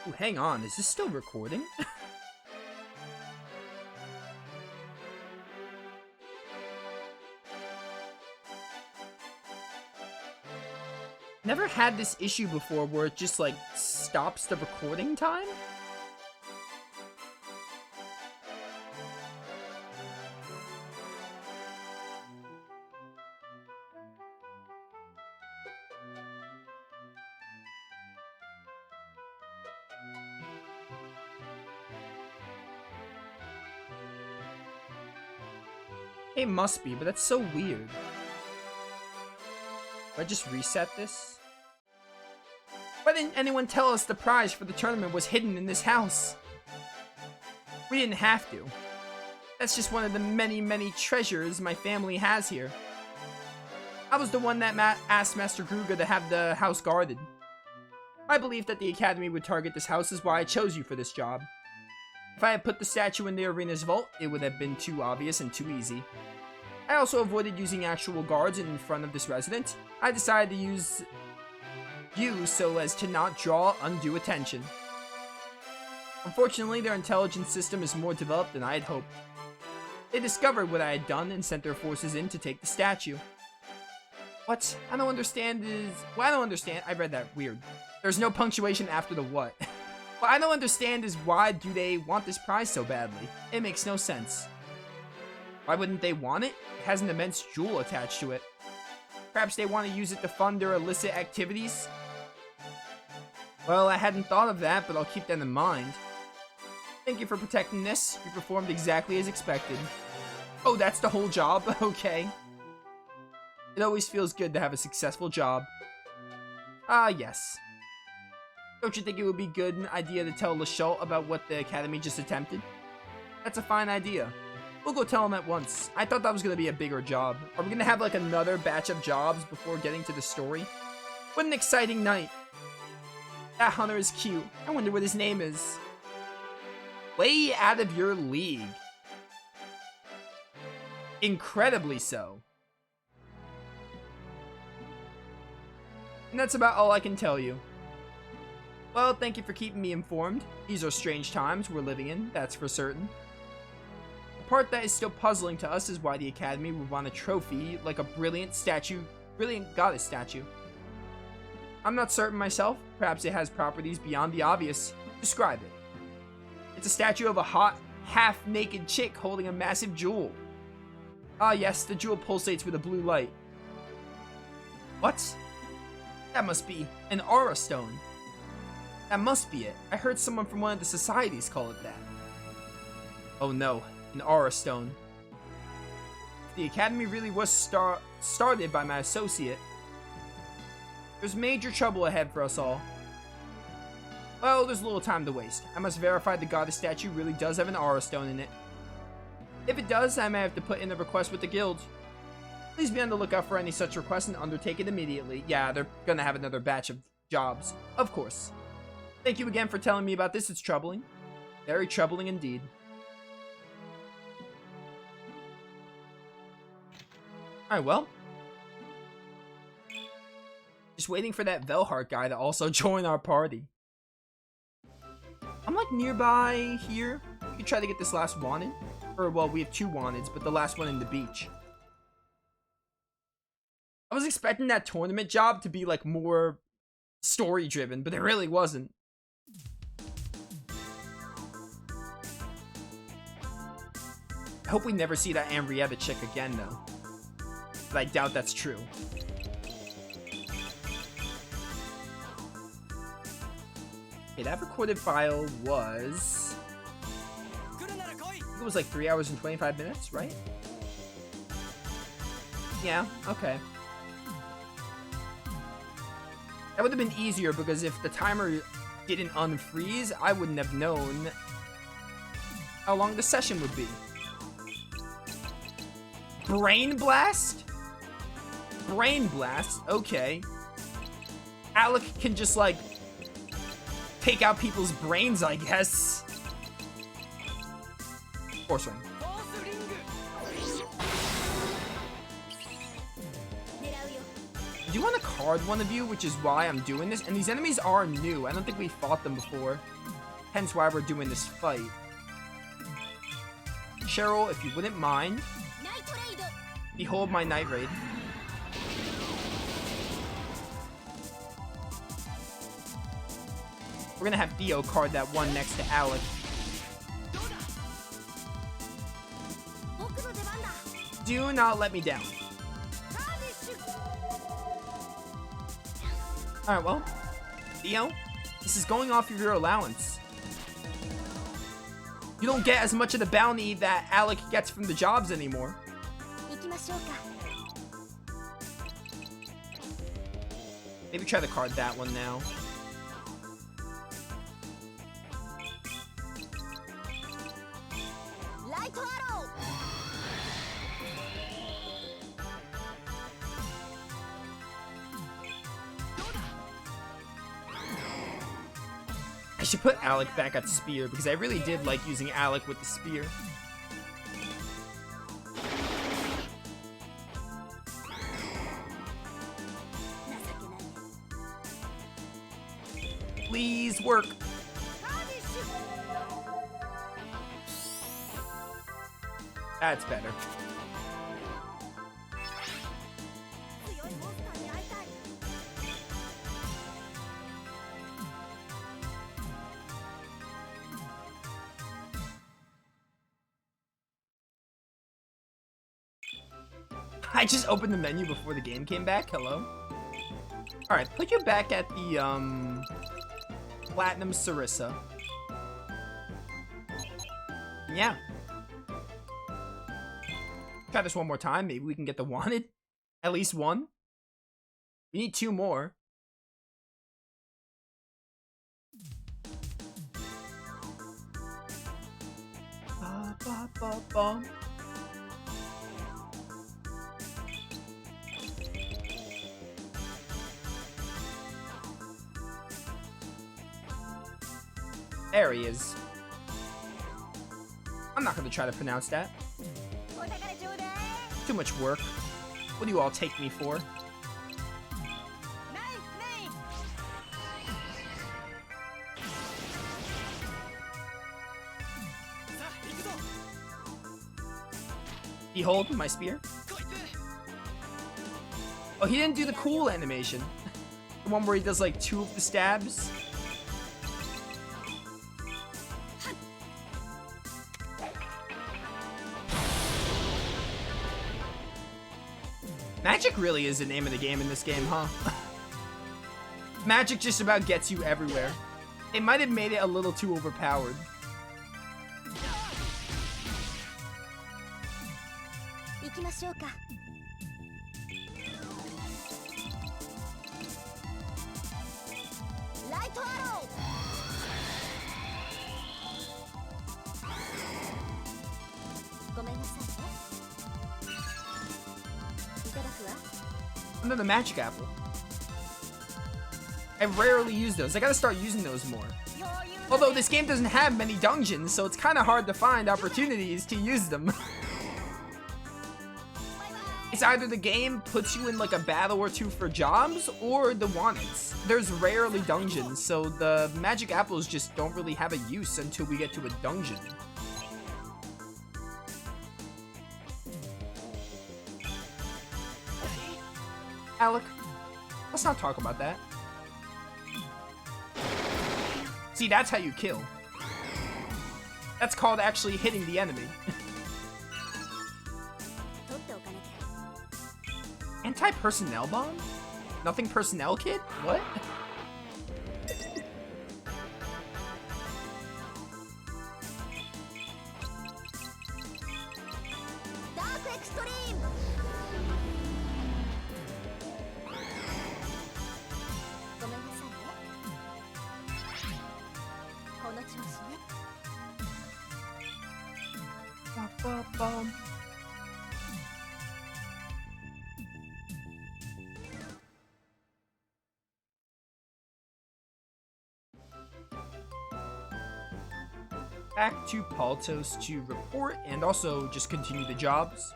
Ooh, hang on, is this still recording? Never had this issue before where it just like stops the recording time? It must be, but that's so weird. Do I just reset this? Why didn't anyone tell us the prize for the tournament was hidden in this house? We didn't have to. That's just one of the many, many treasures my family has here. I was the one that asked Master Gruga to have the house guarded. My belief that the Academy would target this house is why I chose you for this job. If I had put the statue in the arena's vault, it would have been too obvious and too easy. I also avoided using actual guards in front of this resident. I decided to use you so as to not draw undue attention. Unfortunately, their intelligence system is more developed than I had hoped. They discovered what I had done and sent their forces in to take the statue. What I don't understand is... What I don't understand... I read that weird. There's no punctuation after the what. What I don't understand is why do they want this prize so badly? It makes no sense. Why wouldn't they want it? It has an immense jewel attached to it. Perhaps they want to use it to fund their illicit activities? Well, I hadn't thought of that, but I'll keep that in mind. Thank you for protecting this. You performed exactly as expected. Oh, that's the whole job? Okay. It always feels good to have a successful job. Ah, yes. Don't you think it would be a good idea to tell LeChalt about what the Academy just attempted? That's a fine idea. We'll go tell him at once. I thought that was going to be a bigger job. Are we going to have like another batch of jobs before getting to the story? What an exciting night. That hunter is cute. I wonder what his name is. Way out of your league. Incredibly so. And that's about all I can tell you. Well, thank you for keeping me informed. These are strange times we're living in, that's for certain. The part that is still puzzling to us is why the Academy would want a trophy like a brilliant goddess statue. I'm not certain myself. Perhaps it has properties beyond the obvious. Describe it. It's a statue of a hot, half-naked chick holding a massive jewel. Ah yes, the jewel pulsates with a blue light. What? That must be an aura stone. That must be it. I heard someone from one of the societies call it that. Oh no, an aura stone. If the Academy really was started by my associate, there's major trouble ahead for us all. Well, there's little time to waste. I must verify the goddess statue really does have an aura stone in it. If it does, I may have to put in a request with the guild. Please be on the lookout for any such requests and undertake it immediately. Yeah, they're gonna have another batch of jobs. Of course. Thank you again for telling me about this. It's troubling. Very troubling indeed. Alright, well. Just waiting for that Velhart guy to also join our party. I'm like nearby here. We could try to get this last wanted. Or, well, we have two wanteds, but the last one in the beach. I was expecting that tournament job to be like more story driven, but it really wasn't. I hope we never see that Ambrietta chick again, though. But I doubt that's true. Okay, that recorded file was... I think it was like 3 hours and 25 minutes, right? Yeah, okay. That would have been easier because if the timer didn't unfreeze, I wouldn't have known how long the session would be. Brain Blast? Brain Blast? Okay. Alec can just, like, take out people's brains, I guess. Force Ring. I do want to card one of you, which is why I'm doing this. And these enemies are new. I don't think we fought them before. Hence why we're doing this fight. Cheryl, if you wouldn't mind, behold my Night Raid. We're gonna have Theo card that one next to Alec. Do not let me down. Alright, well, Theo, this is going off of your allowance. You don't get as much of the bounty that Alec gets from the jobs anymore. Maybe try to card that one now. I should put Alec back at spear because I really did like using Alec with the spear. Please work. That's better. I just opened the menu before the game came back. Hello. Alright, put you back at the, Platinum Sarissa. Yeah. Try this one more time. Maybe we can get the wanted. At least one. We need 2 more. Ba, ba, ba, ba. There he is. I'm not gonna try to pronounce that. Too much work. What do you all take me for? Behold my spear. Oh, he didn't do the cool animation. The one where he does like 2 of the stabs. Magic really is the name of the game in this game, huh? Magic just about gets you everywhere. It might have made it a little too overpowered. Another magic apple. I rarely use those. I gotta start using those more. Although this game doesn't have many dungeons, so it's kind of hard to find opportunities to use them. It's either the game puts you in like a battle or 2 for jobs, or the wanteds. There's rarely dungeons, so the magic apples just don't really have a use until we get to a dungeon. Alec, let's not talk about that. See, that's how you kill. That's called actually hitting the enemy. Anti-personnel bomb? Nothing personnel kit? What? Back to Paltos to report and also just continue the jobs.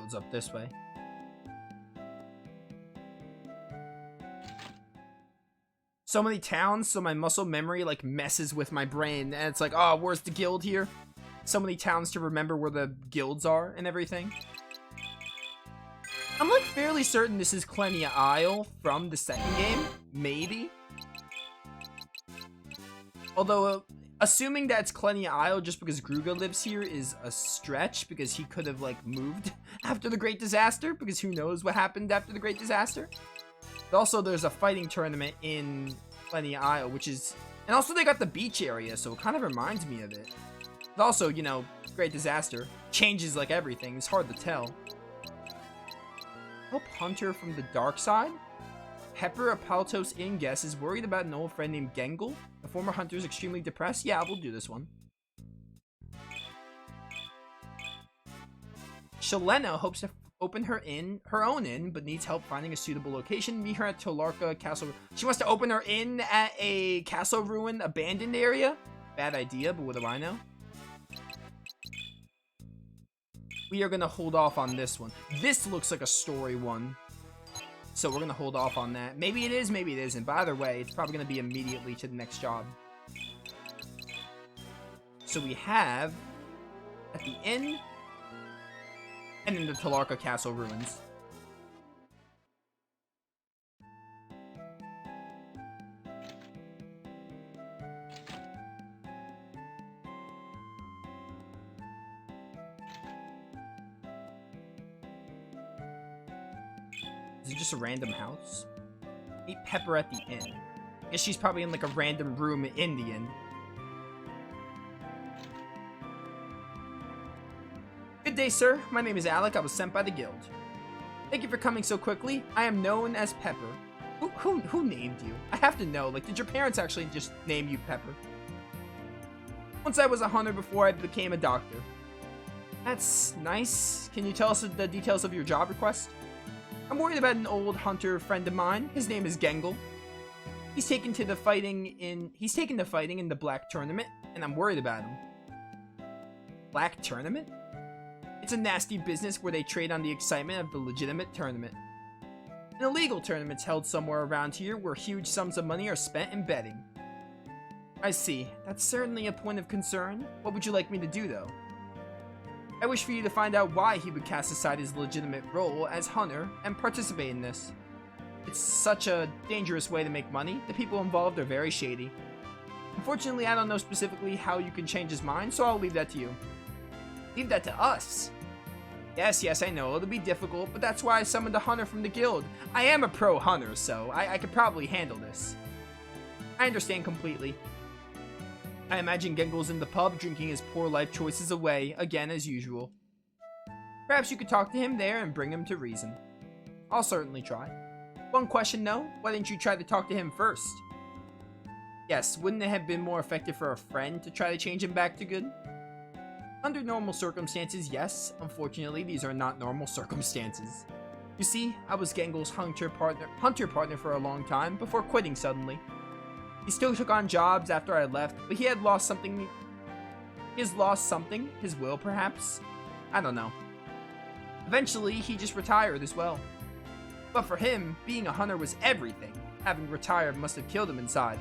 Goes up this way. So many towns, so my muscle memory like messes with my brain, and it's like, oh, where's the guild here? So many towns to remember where the guilds are and everything. I'm like fairly certain this is Klenia Isle from the second game, maybe. Although, assuming that it's Klenia Isle just because Gruga lives here is a stretch, because he could have like moved after the Great Disaster, because who knows what happened after the Great Disaster. But also, there's a fighting tournament in Klenia Isle, which is... And also, they got the beach area, so it kind of reminds me of it. But also, you know, Great Disaster changes like everything. It's hard to tell. Help Hunter from the dark side? Pepper, a Paltos Inn guest, is worried about an old friend named Gengle. The former hunter is extremely depressed. Yeah, we'll do this one. Shalena hopes to open her own inn, but needs help finding a suitable location. Meet her at Tolarka Castle. She wants to open her inn at a castle ruin abandoned area? Bad idea, but what do I know? We are going to hold off on this one. This looks like a story one. So we're going to hold off on that. Maybe it is, maybe it isn't. But either way, it's probably going to be immediately to the next job. So we have at the inn and in the Tolarka Castle ruins. Is it just a random house? Meet Pepper at the inn. I guess she's probably in like a random room in the inn. Good day, sir. My name is Alec. I was sent by the guild. Thank you for coming so quickly. I am known as Pepper. Who named you? I have to know. Like, did your parents actually just name you Pepper? Once I was a hunter before I became a doctor. That's nice. Can you tell us the details of your job request? I'm worried about an old hunter friend of mine. His name is Gengle. He's taken to fighting in the Black Tournament, and I'm worried about him. Black Tournament? It's a nasty business where they trade on the excitement of the legitimate tournament. An illegal tournament's held somewhere around here where huge sums of money are spent in betting. I see. That's certainly a point of concern. What would you like me to do, though? I wish for you to find out why he would cast aside his legitimate role as hunter and participate in this. It's such a dangerous way to make money. The people involved are very shady. Unfortunately, I don't know specifically how you can change his mind, so I'll leave that to you. Leave that to us? Yes, I know, it'll be difficult, but that's why I summoned a hunter from the guild. I am a pro hunter, so I could probably handle this. I understand completely. I imagine Gengle's in the pub drinking his poor life choices away, again as usual. Perhaps you could talk to him there and bring him to reason. I'll certainly try. One question though, why didn't you try to talk to him first? Yes, wouldn't it have been more effective for a friend to try to change him back to good? Under normal circumstances, yes. Unfortunately, these are not normal circumstances. You see, I was Gengle's hunter partner for a long time, before quitting suddenly. He still took on jobs after I left, but he had lost something. He has lost something? His will, perhaps? I don't know. Eventually, he just retired as well. But for him, being a hunter was everything. Having retired must have killed him inside.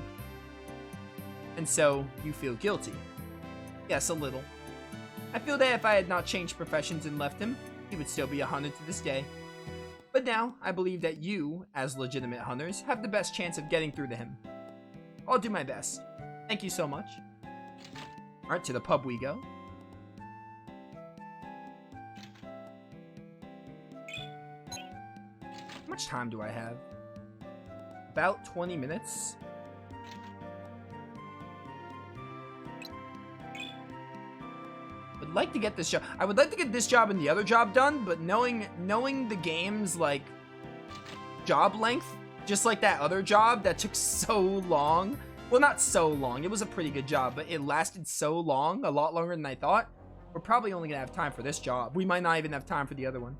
And so, you feel guilty. Yes, a little. I feel that if I had not changed professions and left him, he would still be a hunter to this day. But now, I believe that you, as legitimate hunters, have the best chance of getting through to him. I'll do my best. Thank you so much. Alright, to the pub we go. How much time do I have? About 20 minutes. Would like to get this job. I would like to get this job and the other job done, but knowing the game's like job length, just like that other job that took so long. Well, not so long. It was a pretty good job, but it lasted so long, a lot longer than I thought. We're probably only gonna have time for this job. We might not even have time for the other one.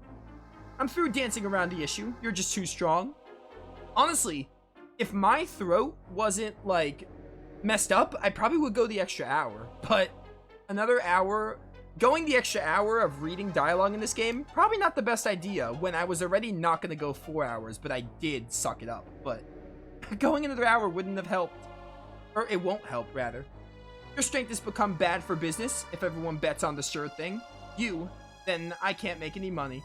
I'm through dancing around the issue. You're just too strong. Honestly, if my throat wasn't like messed up, I probably would go the extra hour. But another hour Going the extra hour of reading dialogue in this game, probably not the best idea when I was already not going to go 4 hours, but I did suck it up. But going another hour wouldn't have helped. Or it won't help, rather. Your strength has become bad for business if everyone bets on the sure thing. Then I can't make any money.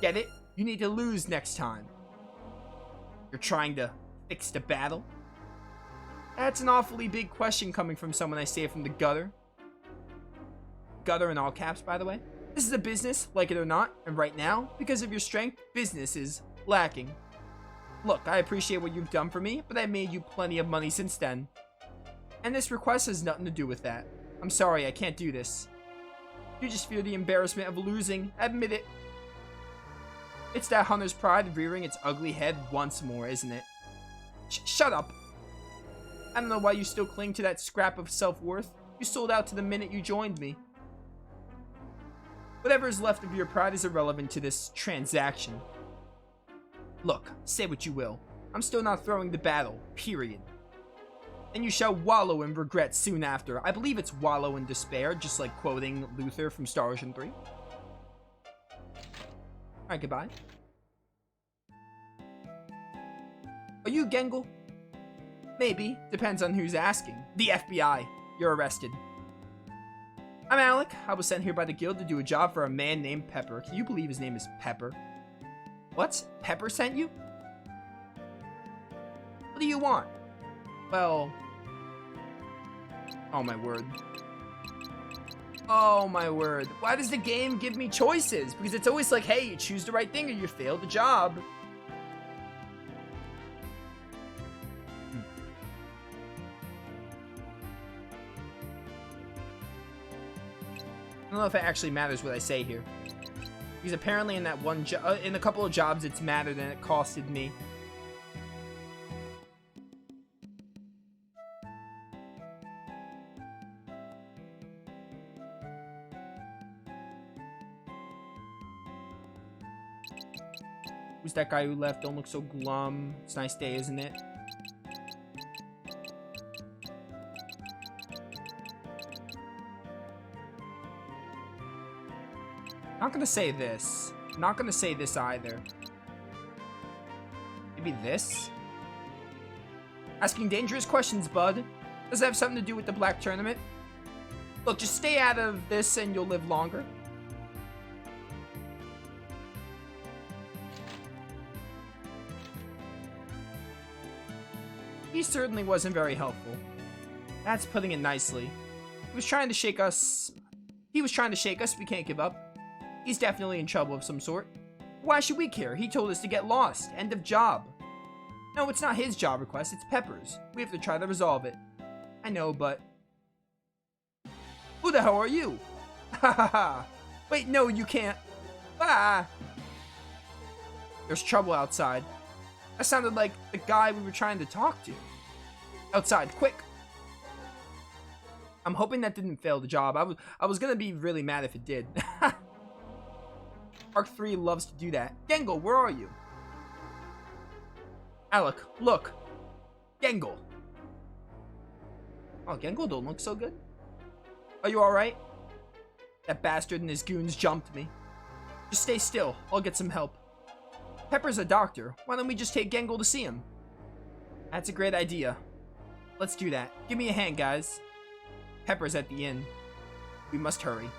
Get it? You need to lose next time. You're trying to fix the battle? That's an awfully big question coming from someone I say from the gutter. Gutter in all caps, by the way. This is a business, like it or not, and right now, because of your strength, business is lacking. Look, I appreciate what you've done for me, but I've made you plenty of money since then. And this request has nothing to do with that. I'm sorry, I can't do this. You just fear the embarrassment of losing. Admit it. It's that hunter's pride rearing its ugly head once more, isn't it? Shut up. I don't know why you still cling to that scrap of self-worth. You sold out to the minute you joined me. Whatever is left of your pride is irrelevant to this transaction. Look, say what you will. I'm still not throwing the battle, period. And you shall wallow in regret soon after. I believe it's wallow in despair, just like quoting Luther from Star Ocean 3. Alright, goodbye. Are you Gengel? Maybe. Depends on who's asking. The FBI. You're arrested. I'm Alec. I was sent here by the guild to do a job for a man named Pepper. Can you believe his name is Pepper? What? Pepper sent you? What do you want? Well... Oh my word. Oh my word. Why does the game give me choices? Because it's always like, hey, you choose the right thing or you fail the job. I don't know if it actually matters what I say here. Because apparently in that one job, in a couple of jobs it's mattered and it costed me. Who's that guy who left? Don't look so glum. It's a nice day, isn't it? Not gonna say this. Not gonna say this either. Maybe this? Asking dangerous questions, bud. Does it have something to do with the black tournament? Look, just stay out of this and you'll live longer. He certainly wasn't very helpful. That's putting it nicely. He was trying to shake us. We can't give up. He's definitely in trouble of some sort. Why should we care? He told us to get lost. End of job. No, it's not his job request. It's Pepper's. We have to try to resolve it. I know, but... Who the hell are you? Ha ha ha. Wait, no, you can't. Ah. There's trouble outside. That sounded like the guy we were trying to talk to. Outside, quick. I'm hoping that didn't fail the job. I was gonna be really mad if it did. Mark 3 loves to do that. Gengel, where are you? Alec, look. Gengel. Oh, Gengel don't look so good. Are you alright? That bastard and his goons jumped me. Just stay still. I'll get some help. Pepper's a doctor. Why don't we just take Gengel to see him? That's a great idea. Let's do that. Give me a hand, guys. Pepper's at the inn. We must hurry.